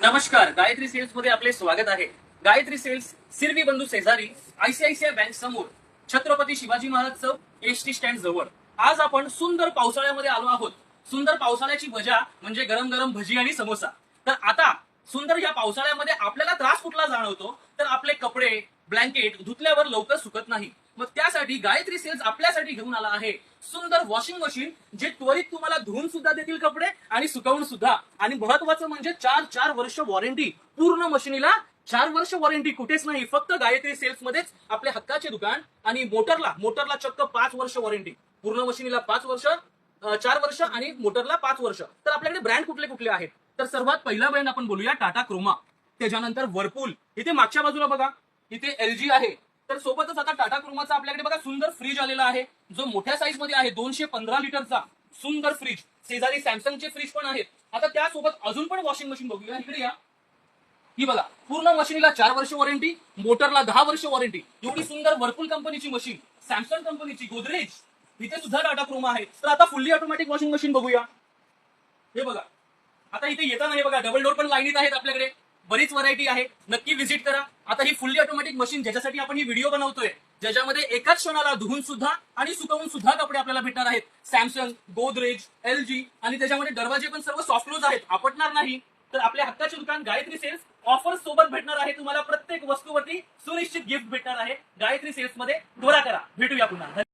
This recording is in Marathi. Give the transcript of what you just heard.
नमस्कार, गायत्री सेल्स मध्ये आपले स्वागत आहे. गायत्री सेल्स, सिरवी बंधू शेजारी, आयसीआयसीआय बँक समोर, छत्रपती शिवाजी महाराज चौक, एसटी स्टँड जवळ. आज आपण सुंदर पावसाळ्यामध्ये आलो आहोत. सुंदर पावसाळ्याची मजा म्हणजे गरम गरम भजी आणि समोसा. तर आता सुंदर या पावसाळ्यामध्ये आपल्याला त्रास कुठला जाणवतो, तर आपले कपडे, ब्लँकेट धुतल्यावर लवकर सुकत नाही. मग त्यासाठी गायत्री सेल्स आपल्यासाठी घेऊन आला आहे सुंदर वॉशिंग मशीन, जे त्वरित तुम्हाला धुवून सुद्धा देतील कपडे आणि सुकवून सुद्धा. आणि महत्वाचं म्हणजे 4 वर्ष वॉरंटी. पूर्ण मशीनीला 4 वर्ष वॉरंटी कुठेच नाही, फक्त गायत्री सेल्स मध्येच आपल्या हक्काचे दुकान. आणि मोटरला चक्क 5 वर्ष वॉरंटी. पूर्ण मशीनीला 5 वर्ष, 4 वर्ष आणि मोटरला 5 वर्ष. तर आपल्याकडे ब्रँड कुठले कुठले आहेत, तर सर्वात पहिला ब्रँड आपण बोलूया टाटा क्रोमा. त्याच्यानंतर वर्लपूल. इथे मागच्या बाजूला बघा, इथे एलजी आहे. तर सोबतच आता टाटा क्रोमाचा आपल्याकडे बघा सुंदर फ्रीज आलेला आहे, जो मोठ्या साईज मध्ये आहे. 215 लिटरचा सुंदर फ्रीज. शेजारी सॅमसंगचे फ्रीज पण आहेत. आता त्यासोबत अजून पण वॉशिंग मशीन बघूया. इकडे या, ही बघा, पूर्ण मशीनीला 4 वर्ष वॉरंटी, मोटरला 10 वर्ष वॉरंटी. एवढी सुंदर वर्लपूल कंपनीची मशीन, सॅमसंग कंपनीची, गोदरेज, इथे सुद्धा टाटा क्रोमा आहे. तर आता फुल्ली ऑटोमॅटिक वॉशिंग मशीन बघूया. हे बघा, आता इथे येताना हे बघा, डबल डोर पण लाईनीत आहेत आपल्याकडे. बरीच व्हरायटी आहे, नक्की व्हिजिट करा. आता ही फुल्ली ऑटोमॅटिक मशीन, ज्याच्यासाठी आपण ही व्हिडिओ बनवतोय, ज्याच्यामध्ये एकाच क्षणाला धुवून सुद्धा आणि सुकवून सुद्धा कपडे आपल्याला भेटणार आहेत. सॅमसंग, गोदरेज, एलजी, आणि त्याच्यामध्ये दरवाजे पण सर्व सॉफ्ट क्लोज आहेत, आपटणार नाही. तर आपल्या हक्काचे दुकान गायत्री सेल्स ऑफर सोबत भेटणार आहे तुम्हाला. प्रत्येक वस्तूवरती सुनिश्चित गिफ्ट भेटणार आहे. गायत्री सेल्स मध्ये त्वरा करा. भेटूया पुन्हा.